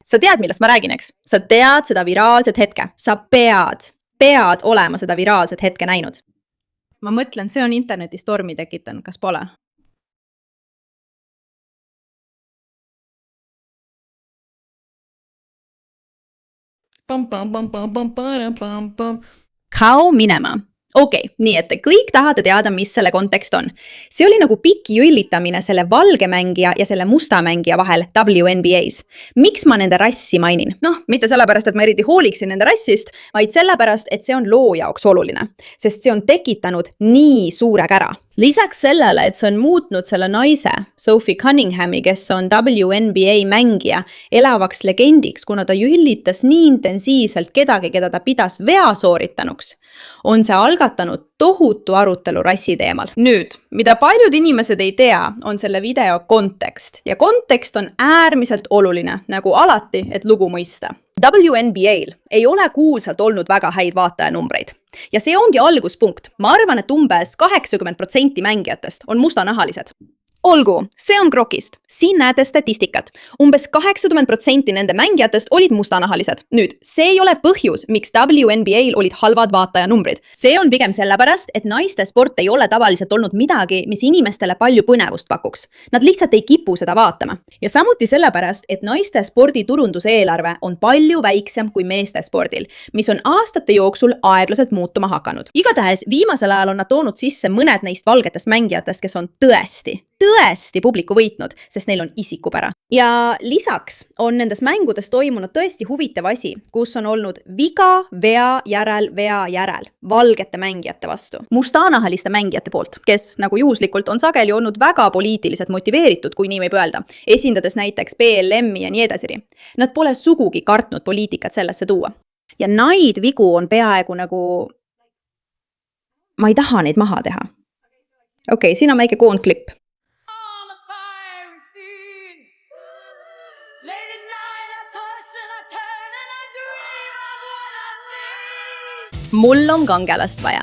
Sa tead, millest ma räägin, eks? Sa tead seda viraalset hetke. Sa pead olema seda viraalset hetke näinud. Ma mõtlen, see on internetis tormi tekitanud, kas pole? Kao minema. Okei, nii et te kõik tahate teada, mis selle kontekst on. See oli nagu piki jõllitamine selle valge mängija ja selle musta mängija vahel WNBA's. Miks ma nende rassi mainin? Noh, mitte sellepärast, et ma eriti hooliksin nende rassist, vaid sellepärast, et see on loo jaoks oluline. Sest see on tekitanud nii suure kära. Lisaks sellele, et see on muutnud selle naise, Sophie Cunninghami, kes on WNBA mängija, elavaks legendiks, kuna ta jüllitas nii intensiivselt kedagi, keda ta pidas vea sooritanuks, on see algatanud tohutu arutelu rassi teemal. Nüüd, mida paljud inimesed ei tea, on selle video kontekst. Ja kontekst on äärmiselt oluline, nagu alati, et lugu mõista. WNBA-l ei ole kuulsalt olnud väga häid vaatajanumbreid. Ja see ongi alguspunkt. Ma arvan, et umbes 80% mängijatest on mustanahalised. Olgu, see on krokist. Siin näete statistikat. Umbes 80% nende mängijatest olid mustanahalised. Nüüd, see ei ole põhjus, miks WNBA-l olid halvad vaatajanumbrid. See on pigem sellepärast, et naiste sport ei ole tavaliselt olnud midagi, mis inimestele palju põnevust pakuks. Nad lihtsalt ei kipu seda vaatama. Ja samuti sellepärast, et naiste spordi turunduse eelarve on palju väiksem kui meeste spordil, mis on aastate jooksul aeglaselt muutuma hakanud. Igatahes viimasel ajal on nad toonud sisse mõned neist valgetest mängijatest, kes on tõesti publiku võitnud, sest neil on isikupära. Ja lisaks on nendes mängudes toimunud tõesti huvitav asi, kus on olnud viga vea järel valgete mängijate vastu. Mustanahaliste mängijate poolt, kes nagu juhuslikult on sageli olnud väga poliitiliselt motiveeritud, kui nii võib öelda, esindades näiteks BLM-i ja nii edasi. Nad pole sugugi kartnud poliitikat sellesse tuua. Ja neid vigu on peaaegu nagu... Ma ei taha neid maha teha. Okei, siin on väike koondklipp. Mul on kangelast vaja.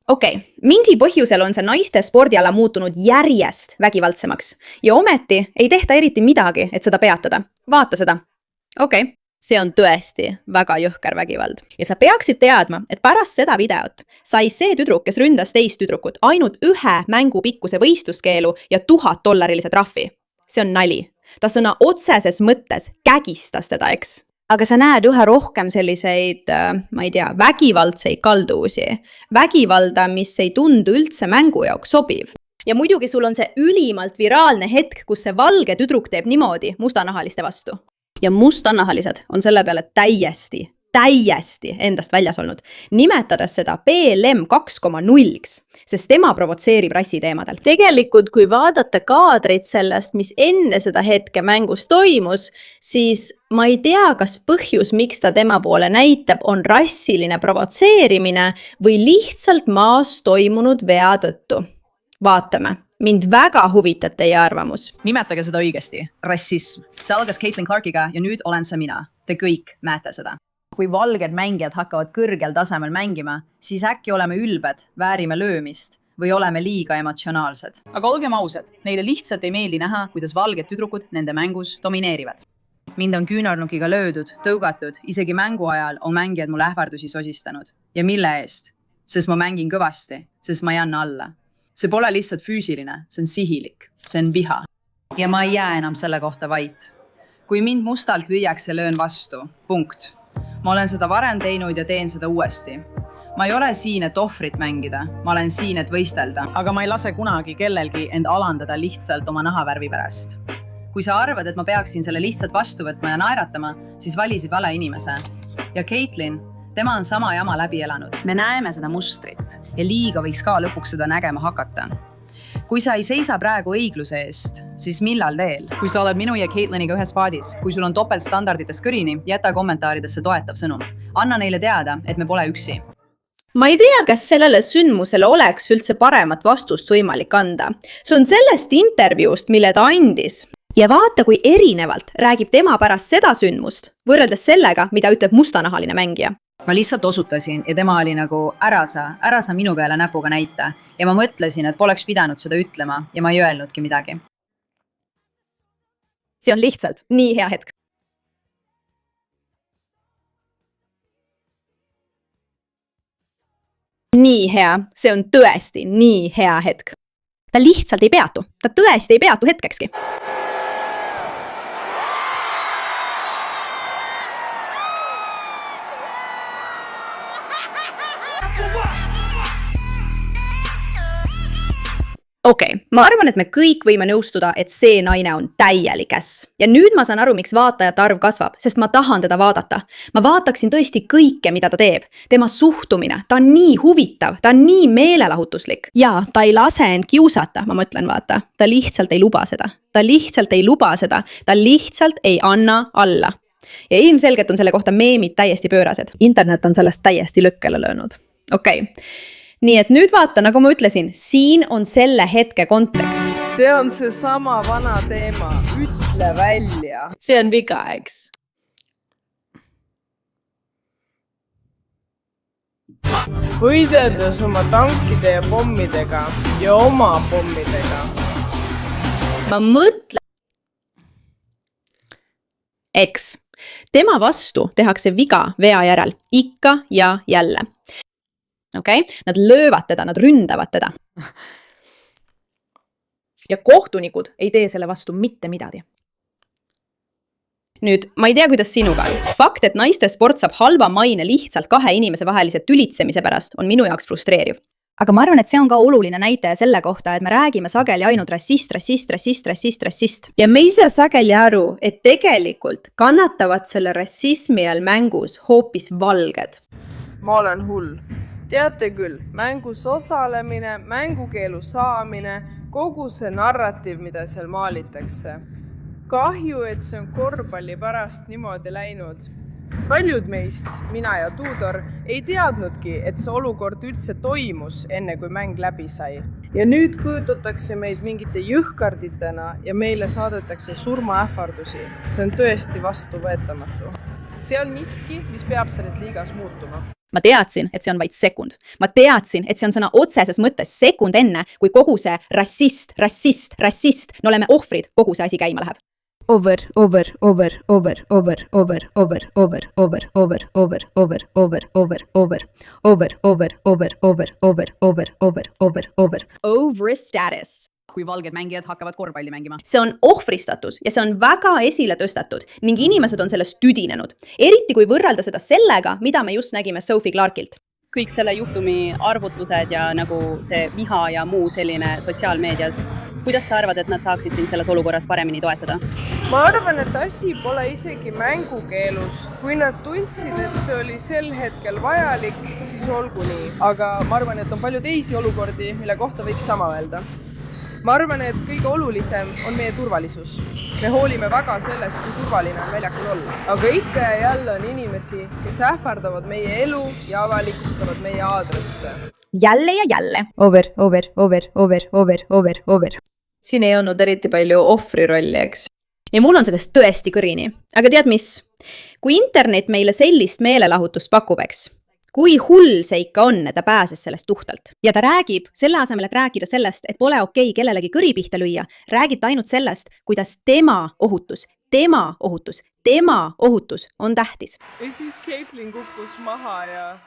Okei, mingi põhjusel on see naiste spordiala muutunud järjest vägivaldsemaks ja ometi ei tehta eriti midagi, et seda peatada. Vaata seda. Okei, see on tõesti väga jõhker vägivald. Ja sa peaksid teadma, et pärast seda videot sai see tüdruk, kes ründas teist tüdrukut, ainult ühe mängu pikkuse võistluskeelu ja $1000 trahvi. See on nali. Ta sõna otseses mõttes kägistas teda, eks? Aga sa näed üha rohkem selliseid, ma ei tea, vägivaldseid kalduvusi. Vägivalda, mis ei tundu üldse mängu jaoks sobiv. Ja muidugi sul on see ülimalt viraalne hetk, kus see valge tüdruk teeb niimoodi mustanahaliste vastu. Ja mustanahalised on selle peale täiesti endast väljas olnud, nimetades seda BLM 2.0-ks, sest tema provotseerib rassiteemadel. Tegelikult, kui vaadata kaadreid sellest, mis enne seda hetke mängus toimus, siis ma ei tea, kas põhjus, miks ta tema poole näitab, on rassiline provotseerimine või lihtsalt maas toimunud vea tõttu. Vaatame. Mind väga huvitab teie arvamus. Nimetage seda õigesti. Rassism. See algas Caitlin Clarkiga ja nüüd olen see mina. Te kõik näete seda. Kui valged mängijad hakkavad kõrgel tasemel mängima, siis äkki oleme ülbed, väärime löömist või oleme liiga emotsionaalsed. Aga olgem ausad, neile lihtsalt ei meeldi näha, kuidas valged tüdrukud nende mängus domineerivad. Mind on küünarnukiga löödud, tõugatud, isegi mängu ajal on mängijad mulle ähvardusi sosistanud. Ja mille eest? Sest ma mängin kõvasti, sest ma ei anna alla. See pole lihtsalt füüsiline, see on sihilik, see on viha. Ja ma ei jää enam selle kohta vait. Kui mind mustalt lüüakse, löön vastu. Punkt. Ma olen seda varem teinud ja teen seda uuesti. Ma ei ole siin, et ohvrit mängida. Ma olen siin, et võistelda. Aga ma ei lase kunagi kellelgi end alandada lihtsalt oma nahavärvi pärast. Kui sa arvad, et ma peaksin selle lihtsalt vastu võtma ja naeratama, siis valisid vale inimese. Ja Caitlin, tema on sama jama läbi elanud. Me näeme seda mustrit ja liiga võiks ka lõpuks seda nägema hakata. Kui sa ei seisa praegu õigluse eest, siis millal veel? Kui sa oled minu ja Caitliniga ühes paadis, kui sul on topeltstandarditest kõrini, jäta kommentaaridesse toetav sõnum. Anna neile teada, et me pole üksi. Ma ei tea, kas sellele sündmusele oleks üldse paremat vastust võimalik anda. See on sellest intervjuust, mille ta andis. Ja vaata, kui erinevalt räägib tema pärast seda sündmust, võrreldes sellega, mida ütleb mustanahaline mängija. Ma lihtsalt osutasin ja tema oli nagu ära sa minu peale näpuga näita ja ma mõtlesin, et poleks pidanud seda ütlema ja ma ei öelnudki midagi. see on lihtsalt nii hea hetk. Nii hea, see on tõesti nii hea hetk. Ta lihtsalt ei peatu, ta tõesti ei peatu hetkekski. Okei, ma arvan, et me kõik võime nõustuda, et see naine on täielik äss. Ja nüüd ma saan aru, miks vaatajate arv kasvab, sest ma tahan teda vaadata. Ma vaataksin tõesti kõike, mida ta teeb. Tema suhtumine, ta on nii huvitav, ta on nii meelelahutuslik. Ja ta ei lase end kiusata, ma mõtlen vaata. Ta lihtsalt ei luba seda. Ta lihtsalt ei anna alla. Ja ilmselgelt on selle kohta meemid täiesti pöörased. Internet on sellest täiesti lõkkele löönud. Okei. Nii et nüüd vaata, nagu ma ütlesin, siin on selle hetke kontekst. See on see sama vana teema. Ütle välja. See on viga, eks? Võideldes oma tankide ja pommidega ja oma pommidega. Ma mõtlen. Eks. Tema vastu tehakse viga vea järel. Ikka ja jälle. Okei? Nad löövad teda, nad ründavad teda. Ja kohtunikud ei tee selle vastu mitte midagi. Nüüd, ma ei tea, kuidas sinuga on. Fakt, et naiste sport saab halva maine lihtsalt kahe inimese vahelise tülitsemise pärast, on minu jaoks frustreeriv. Aga ma arvan, et see on ka oluline näitaja selle kohta, et me räägime sageli ainult rassist. Ja me ei saa sageli aru, et tegelikult kannatavad selle rassismi all mängus hoopis valged. Ma olen hull. Teate küll, mängus osalemine, mängukeelu saamine, kogu see narratiiv, mida seal maalitakse. Kahju, et see on korvpalli pärast niimoodi läinud. Paljud meist, mina ja Tudor, ei teadnudki, et see olukord üldse toimus enne, kui mäng läbi sai. Ja nüüd kujutatakse meid mingite jõhkarditena ja meile saadetakse surmaähvardusi. See on tõesti vastuvõetamatu. See on miski, mis peab selles liigas muutuma. Ma teadsin, et see on vaid sekund. Ma teadsin, et see on sõna otseses mõttes sekund enne, kui kogu see rassist. No oleme ohvrid, kogu see asi käima läheb. Over status. Kui valged mängijad hakkavad korvpalli mängima. See on ohvristatus ja see on väga esile tõstatud ning inimesed on sellest tüdinenud. Eriti kui võrrelda seda sellega, mida me just nägime Sophie Clarkilt. Kõik selle juhtumi arvutused ja nagu see viha ja muu selline sotsiaalmeedias. Kuidas sa arvad, et nad saaksid sind selles olukorras paremini toetada? Ma arvan, et asi pole isegi mängukeelus. Kui nad tundsid, et see oli sel hetkel vajalik, siis olgu nii. Aga ma arvan, et on palju teisi olukordi, mille kohta võiks sama öelda. Ma arvan, et kõige olulisem on meie turvalisus. Me hoolime väga sellest, kui turvaline on väljakul olla. Aga ikka ja jälle on inimesi, kes ähvardavad meie elu ja avalikustavad meie aadresse. Jälle ja jälle. Over. Siin ei olnud eriti palju ohvri rolli, eks? Ja mul on sellest tõesti kõrini. Aga tead mis? Kui internet meile sellist meelelahutust pakub, eks? Kui hull see ikka on, et ta pääses sellest tuhtalt. Ja ta räägib, selle asemel, et rääkida sellest, et pole okei kellelegi kõri pihta lüüa, räägib ta ainult sellest, kuidas tema ohutus on tähtis. Ja siis Caitlin kukkus maha ja...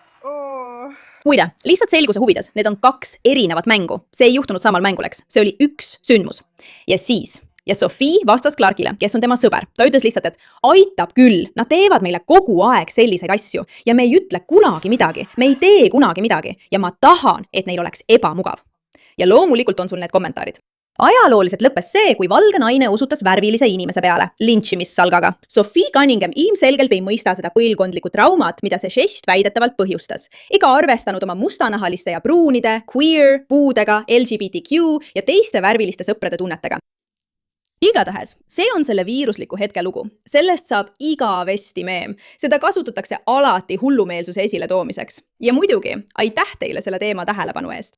Muide, lihtsalt selguse huvides, need on 2 erinevat mängu. See ei juhtunud samal mängul, eks. See oli üks sündmus. Ja Sophie vastas Clarkile, kes on tema sõber. Ta ütles lihtsalt, et aitab küll, nad teevad meile kogu aeg selliseid asju ja me ei ütle kunagi midagi. Me ei tee kunagi midagi ja ma tahan, et neil oleks ebamugav. Ja loomulikult on sul need kommentaarid. Ajalooliselt lõppes see, kui valge naine usutas värvilise inimese peale, lynchimissalgaga. Sophie Cunningham ilmselgelt ei mõista seda põlvkondlikku traumat, mida see žest väidetavalt põhjustas. Ega arvestanud oma mustanahaliste ja pruunide, queer, puudega, LGBTQ ja teiste värviliste sõprade tunnetega. Igatahes, see on selle viirusliku hetke lugu. Sellest saab igavesti meem. Seda kasutatakse alati hullumeelsuse esile toomiseks. Ja muidugi, aitäh teile selle teema tähelepanu eest.